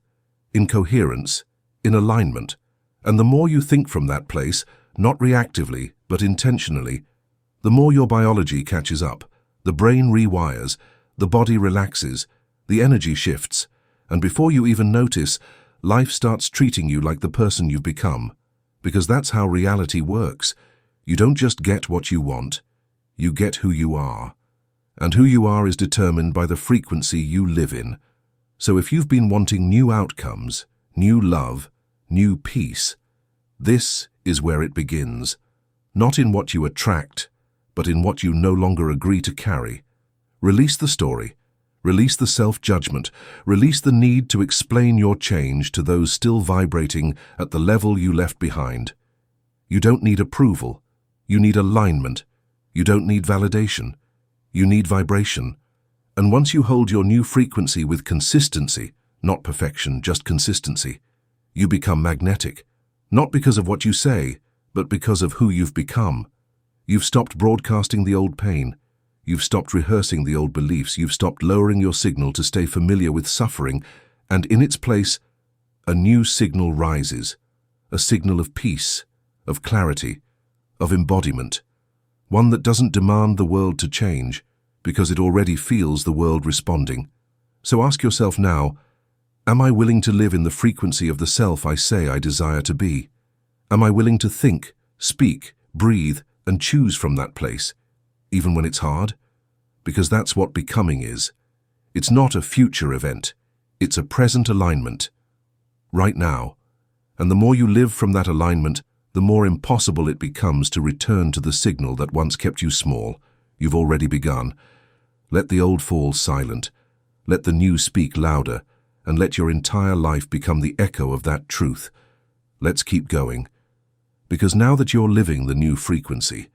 in coherence, in alignment. And the more you think from that place, not reactively, but intentionally, the more your biology catches up, the brain rewires, the body relaxes, the energy shifts, and before you even notice, life starts treating you like the person you've become, because that's how reality works. You don't just get what you want, you get who you are. And who you are is determined by the frequency you live in. So if you've been wanting new outcomes, new love, new peace, this is where it begins. Not in what you attract, but in what you no longer agree to carry. Release the story. Release the self-judgment. Release the need to explain your change to those still vibrating at the level you left behind. You don't need approval. You need alignment. You don't need validation. You need vibration. And once you hold your new frequency with consistency, not perfection, just consistency, you become magnetic. Not because of what you say, but because of who you've become. You've stopped broadcasting the old pain. You've stopped rehearsing the old beliefs. You've stopped lowering your signal to stay familiar with suffering, and in its place, a new signal rises. A signal of peace, of clarity, of embodiment. One that doesn't demand the world to change, because it already feels the world responding. So ask yourself now, am I willing to live in the frequency of the self I say I desire to be? Am I willing to think, speak, breathe, and choose from that place, even when it's hard? Because that's what becoming is. It's not a future event. It's a present alignment. Right now. And the more you live from that alignment, the more impossible it becomes to return to the signal that once kept you small. You've already begun. Let the old fall silent. Let the new speak louder, and let your entire life become the echo of that truth. Let's keep going. Because now that you're living the new frequency,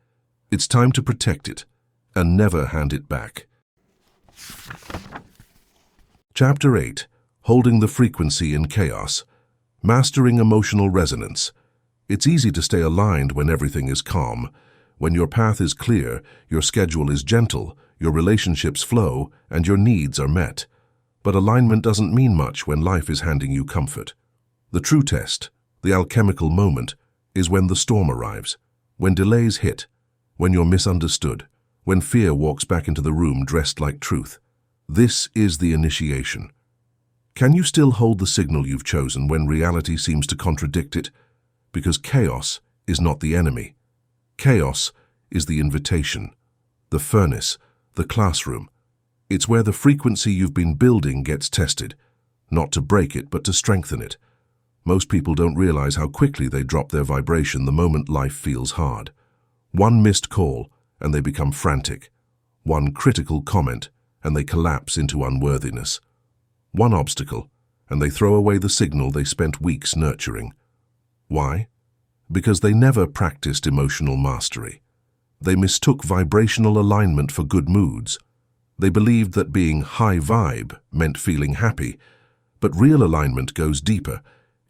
it's time to protect it and never hand it back. Chapter 8. Holding the Frequency in Chaos. Mastering Emotional Resonance. It's easy to stay aligned when everything is calm. When your path is clear, your schedule is gentle, your relationships flow, and your needs are met. But alignment doesn't mean much when life is handing you comfort. The true test, the alchemical moment, is when the storm arrives, when delays hit, when you're misunderstood, when fear walks back into the room dressed like truth. This is the initiation. Can you still hold the signal you've chosen when reality seems to contradict it? Because chaos is not the enemy. Chaos is the invitation, the furnace, the classroom. It's where the frequency you've been building gets tested, not to break it but to strengthen it. Most people don't realize how quickly they drop their vibration the moment life feels hard. One missed call, and they become frantic. One critical comment, and they collapse into unworthiness. One obstacle, and they throw away the signal they spent weeks nurturing. Why? Because they never practiced emotional mastery. They mistook vibrational alignment for good moods. They believed that being high vibe meant feeling happy, but real alignment goes deeper.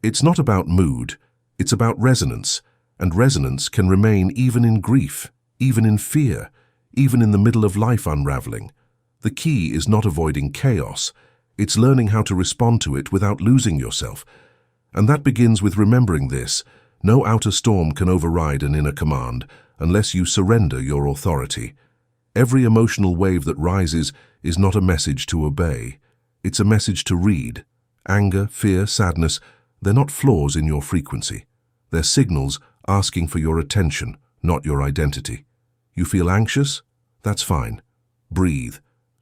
It's not about mood, it's about resonance, and resonance can remain even in grief, even in fear, even in the middle of life unraveling. The key is not avoiding chaos, it's learning how to respond to it without losing yourself. And that begins with remembering this: no outer storm can override an inner command unless you surrender your authority. Every emotional wave that rises is not a message to obey, it's a message to read. Anger, fear, sadness, they're not flaws in your frequency. They're signals asking for your attention, not your identity. You feel anxious? That's fine. Breathe.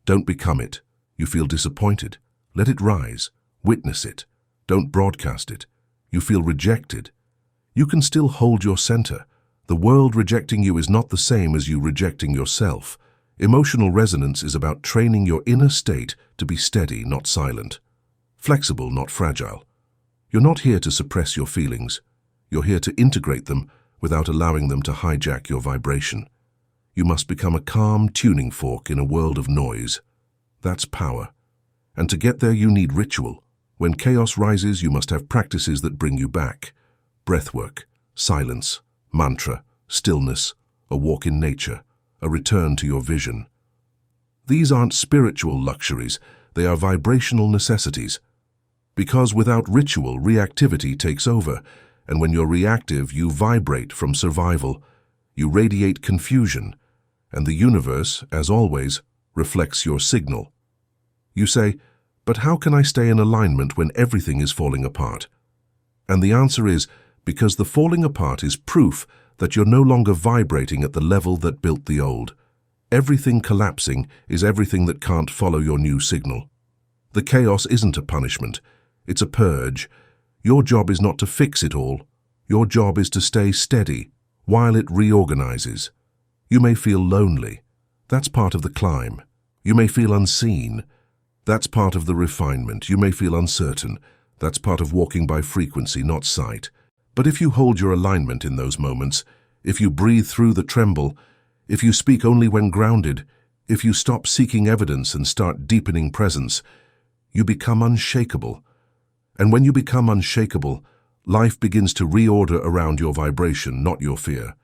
Don't become it. You feel disappointed? Let it rise. Witness it. Don't broadcast it. You feel rejected? You can still hold your center. The world rejecting you is not the same as you rejecting yourself. Emotional resonance is about training your inner state to be steady, not silent. Flexible, not fragile. You're not here to suppress your feelings. You're here to integrate them without allowing them to hijack your vibration. You must become a calm tuning fork in a world of noise. That's power. And to get there you need ritual. When chaos rises, you must have practices that bring you back. Breathwork, silence, mantra, stillness, a walk in nature, a return to your vision. These aren't spiritual luxuries, they are vibrational necessities. Because without ritual, reactivity takes over, and when you're reactive, you vibrate from survival. You radiate confusion, and the universe, as always, reflects your signal. You say, But how can I stay in alignment when everything is falling apart? And the answer is because the falling apart is proof that you're no longer vibrating at the level that built the old. Everything collapsing is everything that can't follow your new signal. The chaos isn't a punishment, it's a purge. Your job is not to fix it all. Your job is to stay steady while it reorganizes. You may feel lonely. That's part of the climb. You may feel unseen. That's part of the refinement. You may feel uncertain. That's part of walking by frequency, not sight. But if you hold your alignment in those moments, if you breathe through the tremble, if you speak only when grounded, if you stop seeking evidence and start deepening presence, you become unshakable. And when you become unshakable, life begins to reorder around your vibration, not your fear.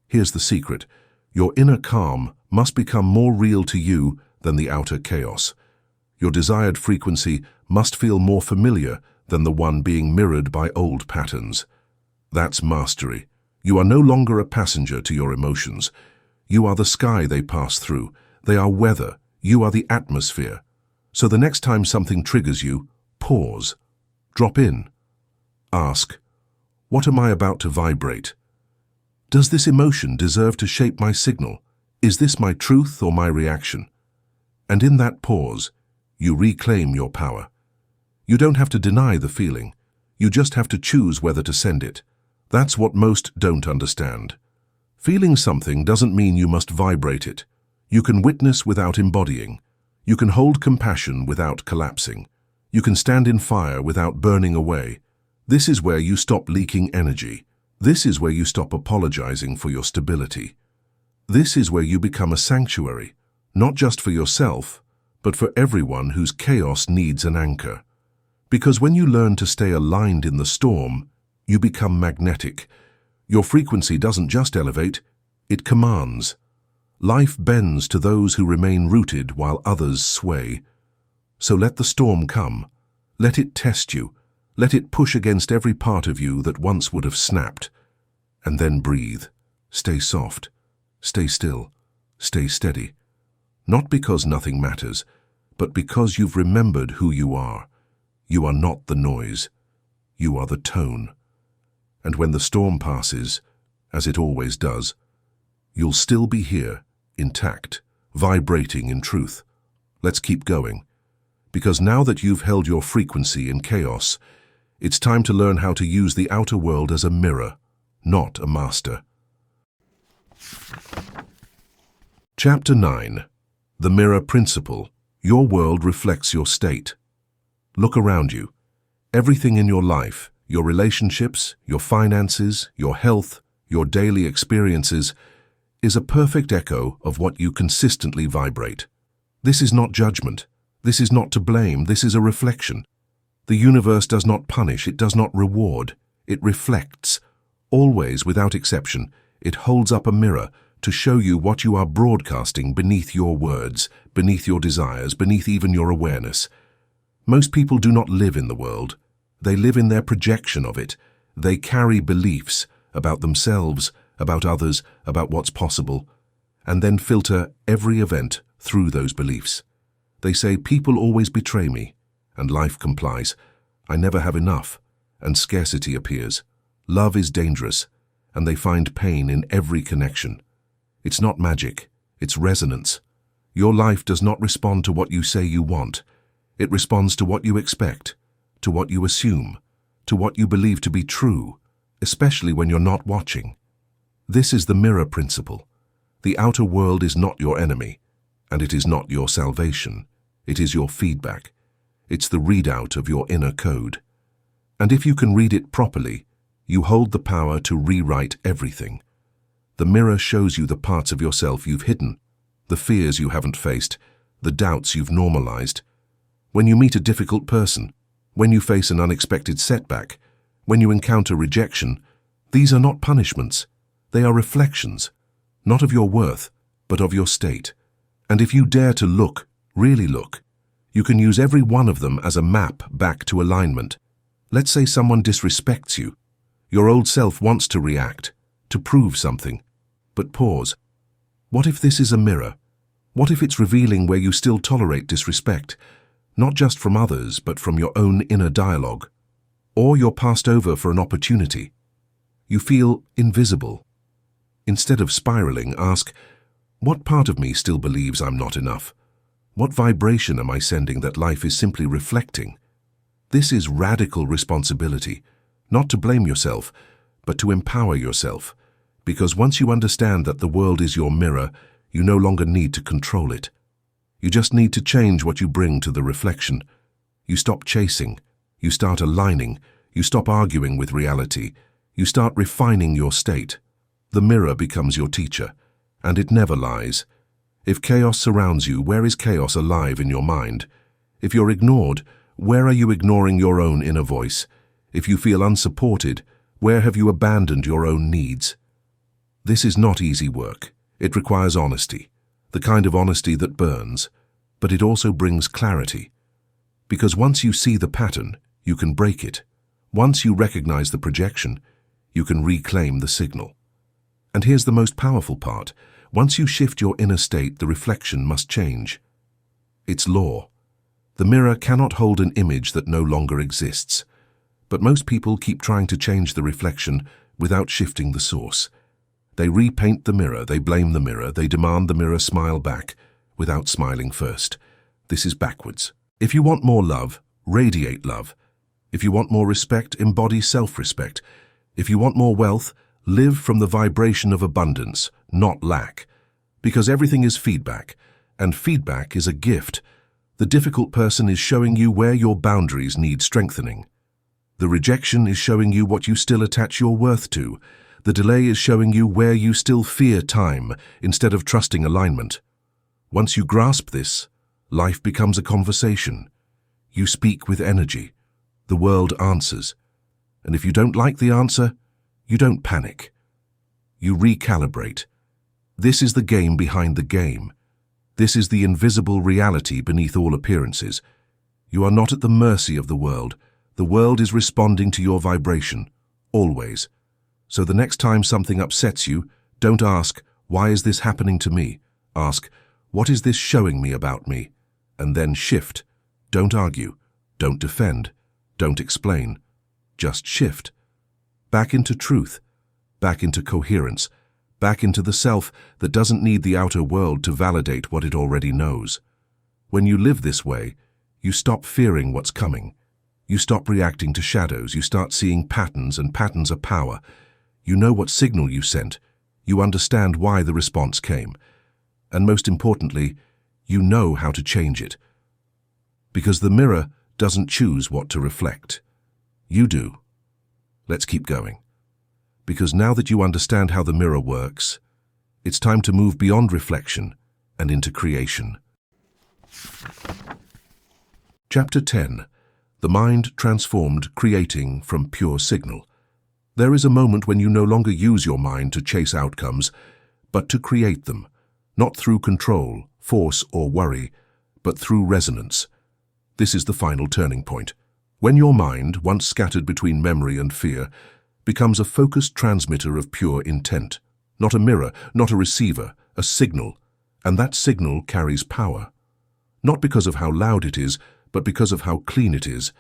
Here's the secret. Your inner calm must become more real to you than the outer chaos. Your desired frequency must feel more familiar than the one being mirrored by old patterns. That's mastery. You are no longer a passenger to your emotions. You are the sky they pass through. They are weather. You are the atmosphere. So the next time something triggers you, pause. Drop in. Ask, what am I about to vibrate? Does this emotion deserve to shape my signal? Is this my truth or my reaction? And in that pause, you reclaim your power. You don't have to deny the feeling. You just have to choose whether to send it. That's what most don't understand. Feeling something doesn't mean you must vibrate it. You can witness without embodying. You can hold compassion without collapsing. You can stand in fire without burning away. This is where you stop leaking energy. This is where you stop apologizing for your stability. This is where you become a sanctuary, not just for yourself, but for everyone whose chaos needs an anchor. Because when you learn to stay aligned in the storm, you become magnetic. Your frequency doesn't just elevate, it commands. Life bends to those who remain rooted while others sway. So let the storm come. Let it test you. Let it push against every part of you that once would have snapped. And then breathe. Stay soft. Stay still. Stay steady. Not because nothing matters, but because you've remembered who you are. You are not the noise. You are the tone. And when the storm passes, as it always does, you'll still be here, intact, vibrating in truth. Let's keep going. Because now that you've held your frequency in chaos, it's time to learn how to use the outer world as a mirror, not a master. Chapter 9. The Mirror Principle. Your world reflects your state. Look around you. Everything in your life, your relationships, your finances, your health, your daily experiences, is a perfect echo of what you consistently vibrate. This is not judgment. This is not to blame. This is a reflection. The universe does not punish. It does not reward. It reflects. Always, without exception, it holds up a mirror to show you what you are broadcasting beneath your words, beneath your desires, beneath even your awareness. Most people do not live in the world. They live in their projection of it. They carry beliefs about themselves, about others, about what's possible, and then filter every event through those beliefs. They say, people always betray me, and life complies. I never have enough, and scarcity appears. Love is dangerous, and they find pain in every connection. It's not magic, it's resonance. Your life does not respond to what you say you want. It responds to what you expect, to what you assume, to what you believe to be true, especially when you're not watching. This is the mirror principle. The outer world is not your enemy, and it is not your salvation. It is your feedback. It's the readout of your inner code. And if you can read it properly, you hold the power to rewrite everything. The mirror shows you the parts of yourself you've hidden, the fears you haven't faced, the doubts you've normalized. When you meet a difficult person, when you face an unexpected setback, when you encounter rejection, these are not punishments. They are reflections, not of your worth, but of your state. And if you dare to look, really look, you can use every one of them as a map back to alignment. Let's say someone disrespects you. Your old self wants to react, to prove something. But pause. What if this is a mirror? What if it's revealing where you still tolerate disrespect? not just from others, but from your own inner dialogue. Or you're passed over for an opportunity. You feel invisible. Instead of spiraling, ask, what part of me still believes I'm not enough? What vibration am I sending that life is simply reflecting? This is radical responsibility, not to blame yourself, but to empower yourself. Because once you understand that the world is your mirror, you no longer need to control it. You just need to change what you bring to the reflection. You stop chasing. You start aligning. You stop arguing with reality. You start refining your state. The mirror becomes your teacher, and it never lies. If chaos surrounds you, where is chaos alive in your mind? If you're ignored, where are you ignoring your own inner voice? If you feel unsupported, where have you abandoned your own needs? This is not easy work. It requires honesty, the kind of honesty that burns, but it also brings clarity. Because once you see the pattern, you can break it. Once you recognize the projection, you can reclaim the signal. And here's the most powerful part. Once you shift your inner state, the reflection must change. It's law. The mirror cannot hold an image that no longer exists. But most people keep trying to change the reflection without shifting the source. They repaint the mirror, they blame the mirror, they demand the mirror smile back without smiling first. This is backwards. If you want more love, radiate love. If you want more respect, embody self-respect. If you want more wealth, live from the vibration of abundance, not lack. Because everything is feedback, and feedback is a gift. The difficult person is showing you where your boundaries need strengthening. The rejection is showing you what you still attach your worth to. The delay is showing you where you still fear time instead of trusting alignment. Once you grasp this, life becomes a conversation. You speak with energy. The world answers. And if you don't like the answer, you don't panic. You recalibrate. This is the game behind the game. This is the invisible reality beneath all appearances. You are not at the mercy of the world. The world is responding to your vibration, always. So the next time something upsets you, don't ask, why is this happening to me? Ask, what is this showing me about me? And then shift. Don't argue. Don't defend. Don't explain. Just shift. Back into truth. Back into coherence. Back into the self that doesn't need the outer world to validate what it already knows. When you live this way, you stop fearing what's coming. You stop reacting to shadows. You start seeing patterns, and patterns are power. You know what signal you sent. You understand why the response came. And most importantly, you know how to change it. Because the mirror doesn't choose what to reflect. You do. Let's keep going. Because now that you understand how the mirror works, it's time to move beyond reflection and into creation. Chapter 10. The Mind Transformed, Creating from Pure Signal. There is a moment when you no longer use your mind to chase outcomes, but to create them, not through control, force, or worry, but through resonance. This is the final turning point. When your mind, once scattered between memory and fear, becomes a focused transmitter of pure intent. Not a mirror, not a receiver, a signal. And that signal carries power. Not because of how loud it is, but because of how clean it is.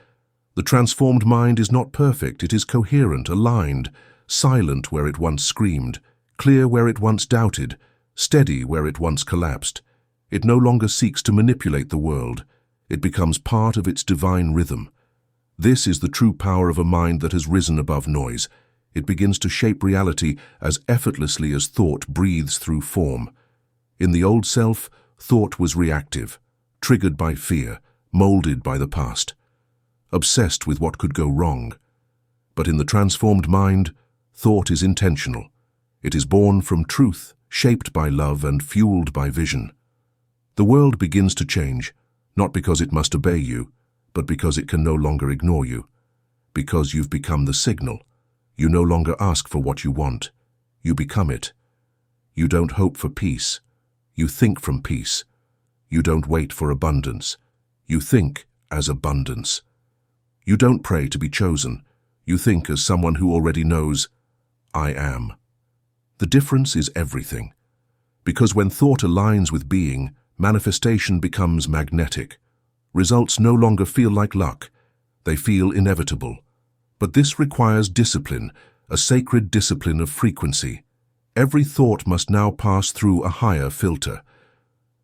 The transformed mind is not perfect, it is coherent, aligned, silent where it once screamed, clear where it once doubted, steady where it once collapsed. It no longer seeks to manipulate the world. It becomes part of its divine rhythm. This is the true power of a mind that has risen above noise. It begins to shape reality as effortlessly as thought breathes through form. In the old self, thought was reactive, triggered by fear, molded by the past, obsessed with what could go wrong. But in the transformed mind, thought is intentional. It is born from truth, shaped by love and fueled by vision. The world begins to change, not because it must obey you, but because it can no longer ignore you. Because you've become the signal. You no longer ask for what you want. You become it. You don't hope for peace. You think from peace. You don't wait for abundance. You think as abundance. You don't pray to be chosen. You think as someone who already knows, I am. The difference is everything. Because when thought aligns with being, manifestation becomes magnetic. Results no longer feel like luck. They feel inevitable. But this requires discipline, a sacred discipline of frequency. Every thought must now pass through a higher filter.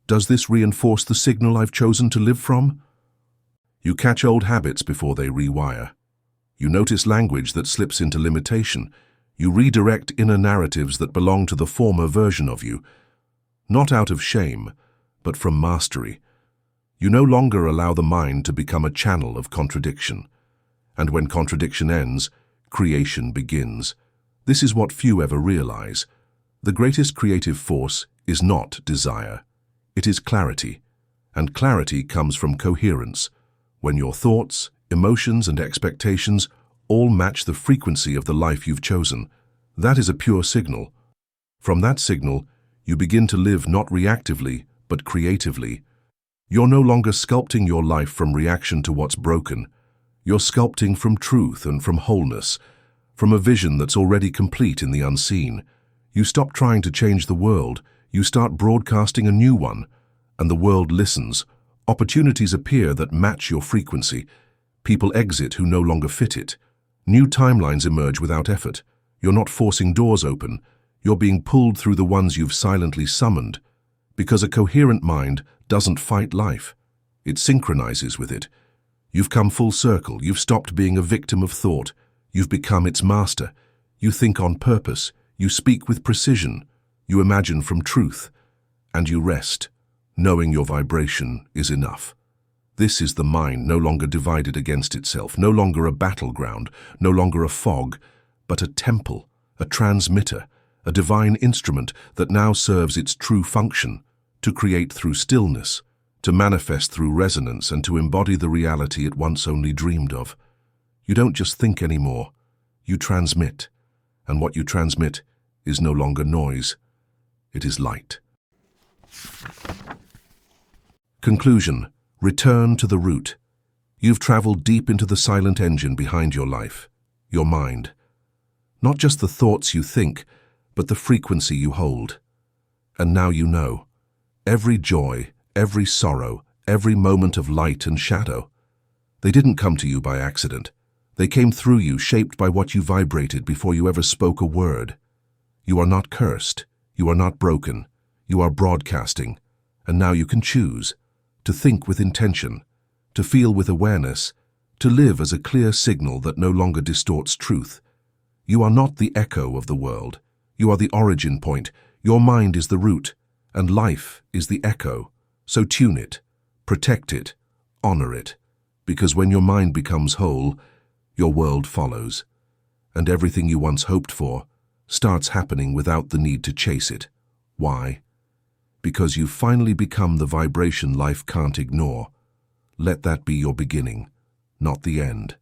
Does this reinforce the signal I've chosen to live from? You catch old habits before they rewire. You notice language that slips into limitation. You redirect inner narratives that belong to the former version of you, not out of shame, but from mastery. You no longer allow the mind to become a channel of contradiction. And when contradiction ends, creation begins. This is what few ever realize. The greatest creative force is not desire. It is clarity. And clarity comes from coherence. When your thoughts, emotions, and expectations all match the frequency of the life you've chosen, that is a pure signal. From that signal, you begin to live not reactively, but creatively. You're no longer sculpting your life from reaction to what's broken. You're sculpting from truth and from wholeness, from a vision that's already complete in the unseen. You stop trying to change the world, you start broadcasting a new one, and the world listens. Opportunities appear that match your frequency. People exit who no longer fit it. New timelines emerge without effort. You're not forcing doors open. You're being pulled through the ones you've silently summoned. Because a coherent mind doesn't fight life. It synchronizes with it. You've come full circle. You've stopped being a victim of thought. You've become its master. You think on purpose. You speak with precision. You imagine from truth. And you rest, knowing your vibration is enough. This is the mind no longer divided against itself, no longer a battleground, no longer a fog, but a temple, a transmitter, a divine instrument that now serves its true function, to create through stillness, to manifest through resonance, and to embody the reality it once only dreamed of. You don't just think anymore, you transmit, and what you transmit is no longer noise, it is light. Conclusion. Return to the root. You've traveled deep into the silent engine behind your life, your mind. Not just the thoughts you think, but the frequency you hold. And now you know. Every joy, every sorrow, every moment of light and shadow. They didn't come to you by accident. They came through you, shaped by what you vibrated before you ever spoke a word. You are not cursed. You are not broken. You are broadcasting. And now you can choose. To think with intention, to feel with awareness, to live as a clear signal that no longer distorts truth. You are not the echo of the world. You are the origin point. Your mind is the root, and life is the echo. So tune it, protect it, honor it, because when your mind becomes whole, your world follows, and everything you once hoped for starts happening without the need to chase it. Why? Because you've finally become the vibration life can't ignore. Let that be your beginning, not the end.